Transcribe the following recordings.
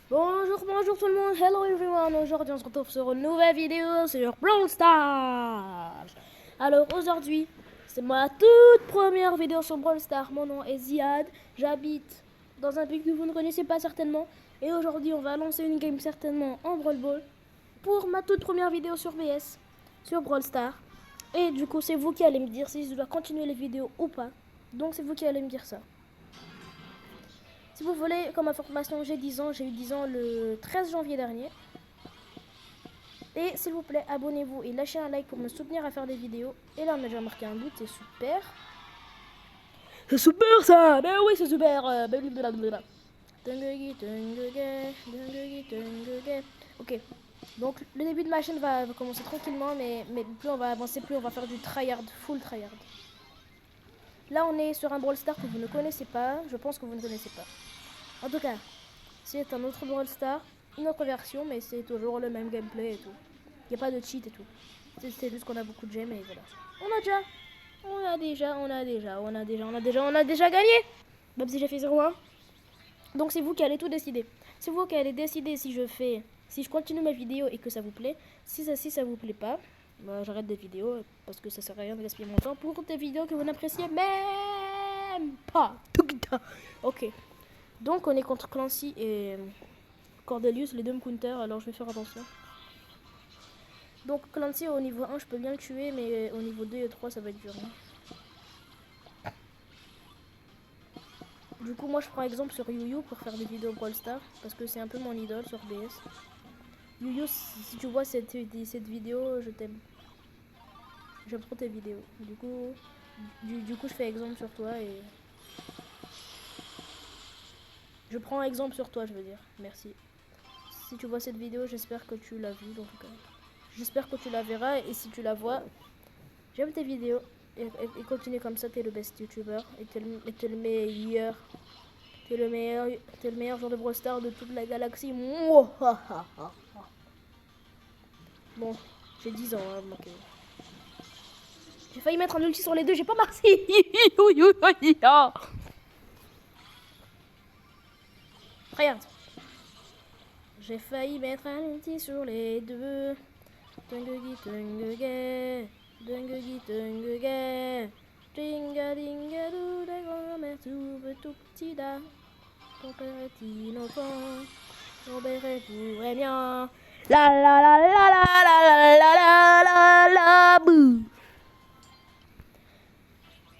Bonjour tout le monde, hello everyone. Aujourd'hui on se retrouve sur une nouvelle vidéo sur Brawl Stars. Alors aujourd'hui, c'est ma toute première vidéo sur Brawl Stars. Mon nom est Ziad, j'habite dans un pays que vous ne connaissez pas certainement. Et aujourd'hui on va lancer une game certainement en Brawl Ball pour ma toute première vidéo sur VS, sur Brawl Stars. Et du coup c'est vous qui allez me dire si je dois continuer les vidéos ou pas. Donc c'est vous qui allez me dire ça. Si vous voulez, comme information, j'ai 10 ans. J'ai eu 10 ans le 13 janvier dernier. Et s'il vous plaît, abonnez-vous et lâchez un like pour me soutenir à faire des vidéos. Et là, on a déjà marqué un but, c'est super. C'est super ça. Ben oui, c'est super. Ok. Donc, le début de ma chaîne va commencer tranquillement. Mais plus on va avancer, plus on va faire du tryhard, full tryhard. Là, on est sur un Brawl Stars que vous ne connaissez pas. Je pense que vous ne connaissez pas. En tout cas, c'est un autre Brawl Stars, une autre version, mais c'est toujours le même gameplay et tout. Il n'y a pas de cheat et tout. C'est juste qu'on a beaucoup de gemmes et voilà. On a déjà gagné. Même si j'ai fait 0-1. Donc c'est vous qui allez tout décider. C'est vous qui allez décider si je continue ma vidéo et que ça vous plaît. Si ça vous plaît pas, bah, j'arrête des vidéos parce que ça sert à rien de gaspiller mon temps pour des vidéos que vous n'appréciez même pas. Ok. Donc on est contre Clancy et Cordelius, les deux me counter, alors je vais faire attention. Donc Clancy au niveau 1 je peux bien le tuer, mais au niveau 2 et 3 ça va être dur. Hein. Du coup moi je prends exemple sur Yuyu pour faire des vidéos Brawl Stars, parce que c'est un peu mon idole sur BS. Yuyu, si tu vois cette vidéo, je t'aime. J'aime trop tes vidéos. Du coup je fais exemple sur toi et... Je prends exemple sur toi, je veux dire. Merci. Si tu vois cette vidéo, j'espère que tu l'as vue en tout cas. J'espère que tu la verras et si tu la vois, j'aime tes vidéos et continue comme ça, t'es le best YouTuber et t'es le meilleur. T'es le meilleur joueur de Brawl Stars de toute la galaxie. Bon, j'ai 10 ans, hein, donc, j'ai failli mettre un ulti sur les deux, j'ai pas marqué. Regarde. J'ai failli mettre un ulti sur les deux. Dungugi dunguge, dungugi dunguge. Dinga dinga dou, la grand-mère tout petit da. Ton père est innocent, ton père est pour et bien. La la la la la la la la la la bouh.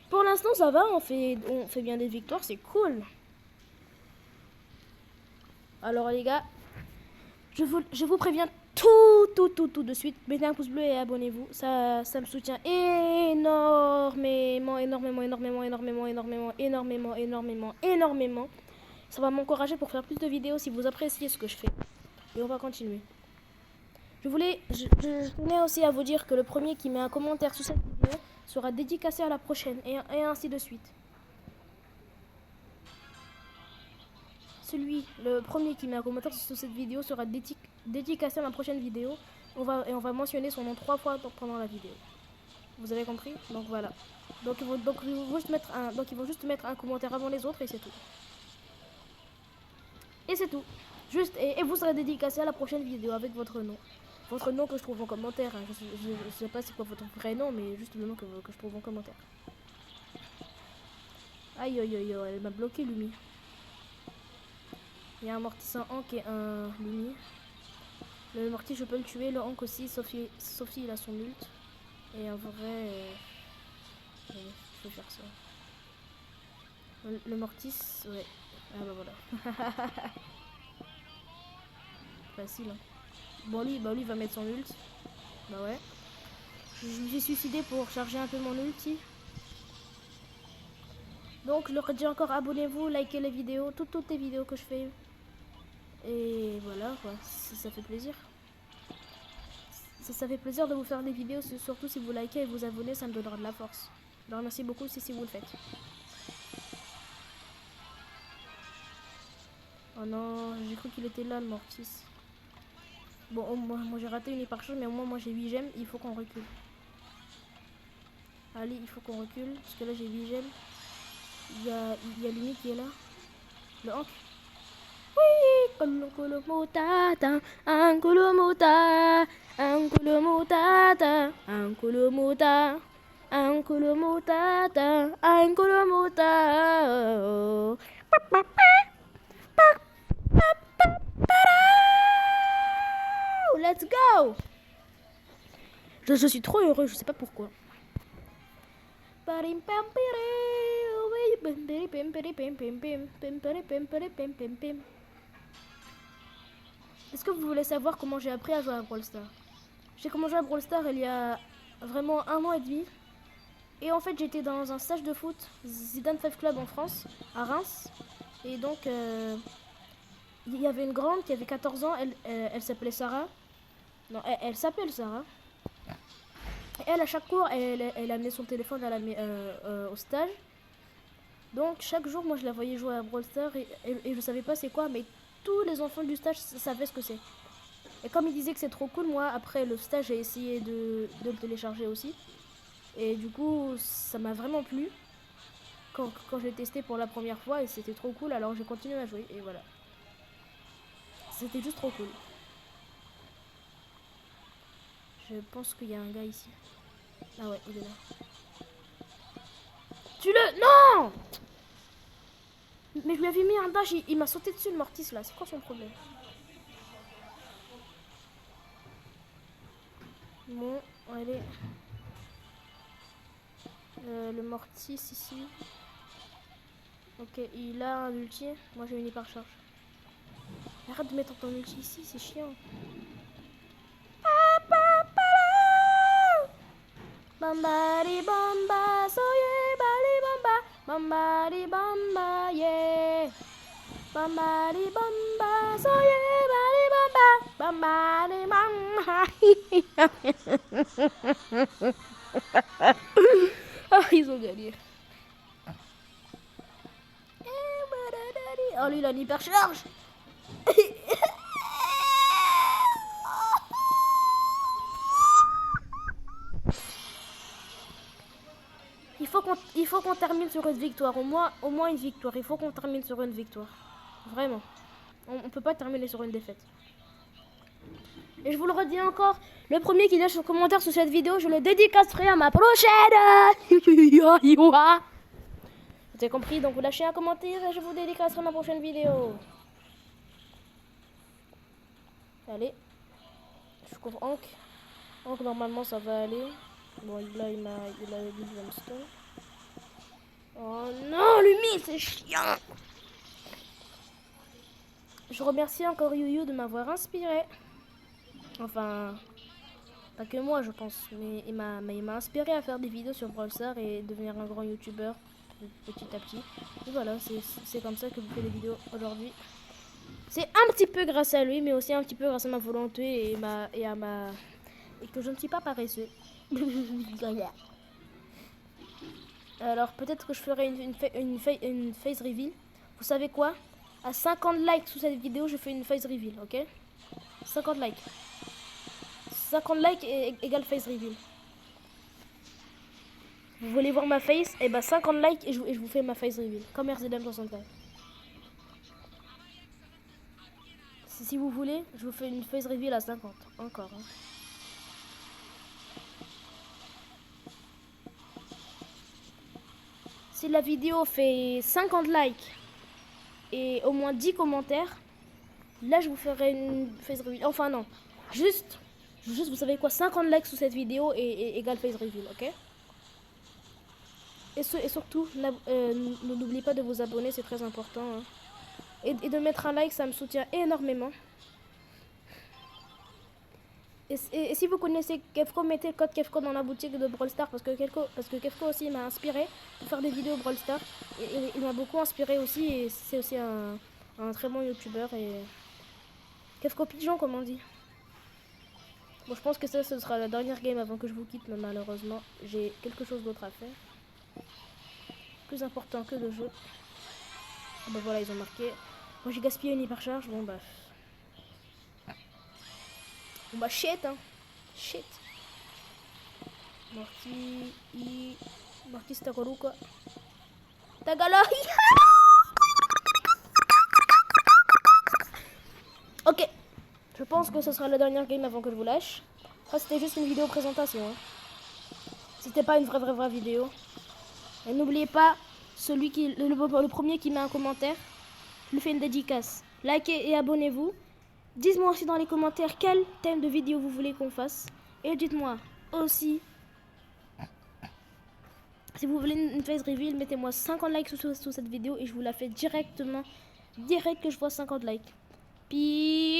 Pour l'instant ça va, on fait bien des victoires, c'est cool. Alors les gars, je vous préviens tout de suite. Mettez un pouce bleu et abonnez-vous. Ça me soutient énormément. Ça va m'encourager pour faire plus de vidéos si vous appréciez ce que je fais. Et on va continuer. Je tenais aussi à vous dire que le premier qui met un commentaire sous cette vidéo sera dédicacé à la prochaine et ainsi de suite. Le premier qui met un commentaire sur cette vidéo sera dédicacé à ma prochaine vidéo. On va mentionner son nom 3 fois pendant la vidéo. Vous avez compris? Donc voilà. Donc ils vont juste mettre un commentaire avant les autres et c'est tout. Et c'est tout. Juste et vous serez dédicacé à la prochaine vidéo avec votre nom. Votre nom que je trouve en commentaire. Hein. Je sais pas c'est quoi votre vrai nom, mais juste le nom que je trouve en commentaire. Aïe aïe aïe, elle m'a bloqué Lumi. Il y a un mortis en Hank et un Lumi. Le mortis je peux le tuer, le Hank aussi, Sophie il a son ult. Et en vrai, je peux faire ça. Le mortis, ouais. Ah bah voilà. Facile. Hein. Bon lui va mettre son ult. Bah ouais. Je me suis suicidé pour charger un peu mon ulti. Donc je leur dis encore abonnez-vous, likez les vidéos, toutes les vidéos que je fais. Et voilà quoi, ça fait plaisir. Ça fait plaisir de vous faire des vidéos, surtout si vous likez et vous abonnez, ça me donnera de la force. Alors merci beaucoup si vous le faites. Oh non, j'ai cru qu'il était là le mortis. Bon, moi j'ai raté une hyper chose, mais au moins moi j'ai 8 gemmes, il faut qu'on recule. Allez, il faut qu'on recule, parce que là j'ai 8 gemmes. Il y a Lumi qui est là. Le Hank. Oui, Hakolo Matata, Hakolo Matata, Hakolo Matata, Hakolo Matata, Hakolo Matata, Hakolo Matata. Let's go! Je suis trop heureux, je sais pas pourquoi. Est-ce que vous voulez savoir comment j'ai appris à jouer à Brawl Stars? J'ai commencé à Brawl Stars il y a vraiment 1 an et demi. Et en fait, j'étais dans un stage de foot, Zidane 5 Club en France, à Reims. Et donc, il y avait une grande qui avait 14 ans, elle s'appelait Sarah. Non, elle s'appelle Sarah. Et elle, à chaque cours, elle amenait son téléphone au stage. Donc, chaque jour, moi, je la voyais jouer à Brawl Stars et je savais pas c'est quoi, mais tous les enfants du stage savaient ce que c'est. Et comme ils disaient que c'est trop cool, moi, après le stage, j'ai essayé de le télécharger aussi. Et du coup, ça m'a vraiment plu quand je l'ai testé pour la première fois et c'était trop cool, alors j'ai continué à jouer et voilà. C'était juste trop cool. Je pense qu'il y a un gars ici. Ah ouais, il est là. Tue-le! Non! Mais je lui avais mis un dash, il m'a sauté dessus le Mortis là, c'est quoi son problème? Bon, allez. Le Mortis ici. Ok, il a un ulti, moi j'ai une hyper charge. Arrête de mettre ton ulti ici, c'est chiant. Bambari bamba, soye bali bamba, bambari bamba, yeah. Bambari bamba, soye bali bamba, bambari bamba. Oh, ils ont gagné. Oh, lui, il a une hyper charge. Il faut qu'on termine sur une victoire, au moins une victoire. Il faut qu'on termine sur une victoire. Vraiment. On peut pas terminer sur une défaite. Et je vous le redis encore, le premier qui lâche un commentaire sur cette vidéo, je le dédicacerai à ma prochaine. Vous avez compris? Donc vous lâchez un commentaire et je vous dédicacerai ma prochaine vidéo. Allez. Je couvre Hank. Hank, normalement ça va aller. Bon, là il a mis Limestone. Oh non, l'humide, c'est chiant. Je remercie encore Yuyu de m'avoir inspiré. Enfin, pas que moi je pense, mais il m'a inspiré à faire des vidéos sur Brawl Stars et devenir un grand youtubeur petit à petit. Et voilà, c'est comme ça que je fais des vidéos aujourd'hui. C'est un petit peu grâce à lui, mais aussi un petit peu grâce à ma volonté et que je ne suis pas paresseux. Alors peut-être que je ferai une face reveal. Vous savez quoi? À 50 likes sous cette vidéo, je fais une face reveal, ok? 50 likes. 50 likes égale face reveal. Vous voulez voir ma face? Et bah 50 likes et je vous fais ma face reveal. Comme RZM64. Si vous voulez, je vous fais une face reveal à 50. Encore. Hein. Si la vidéo fait 50 likes et au moins 10 commentaires, là je vous ferai une face reveal. Enfin non, juste vous savez quoi, 50 likes sous cette vidéo et égale face reveal, ok? Et surtout, n'oubliez pas de vous abonner, c'est très important. Hein. Et de mettre un like, ça me soutient énormément. Et si vous connaissez Kefko, mettez le code Kefko dans la boutique de Brawl Stars parce que Kefko aussi m'a inspiré pour faire des vidéos Brawl Stars. Et il m'a beaucoup inspiré aussi et c'est aussi un très bon youtubeur. Et Kefko Pigeon, comme on dit. Bon, je pense que ça, ce sera la dernière game avant que je vous quitte, mais malheureusement, j'ai quelque chose d'autre à faire. Plus important que le jeu. Ah bah voilà, ils ont marqué. Moi j'ai gaspillé une hypercharge, bon bah. Bon bah shit hein. Shit. Mortis Tagaruka. Tagalari. Ok, je pense que ce sera la dernière game avant que je vous lâche. Ça, c'était juste une vidéo présentation. Hein. C'était pas une vraie vidéo. Et n'oubliez pas, le premier qui met un commentaire, je lui fais une dédicace. Likez et abonnez-vous. Dites-moi aussi dans les commentaires quel thème de vidéo vous voulez qu'on fasse. Et dites-moi aussi, si vous voulez une face reveal, mettez-moi 50 likes sous cette vidéo et je vous la fais directement, direct que je vois 50 likes. Puis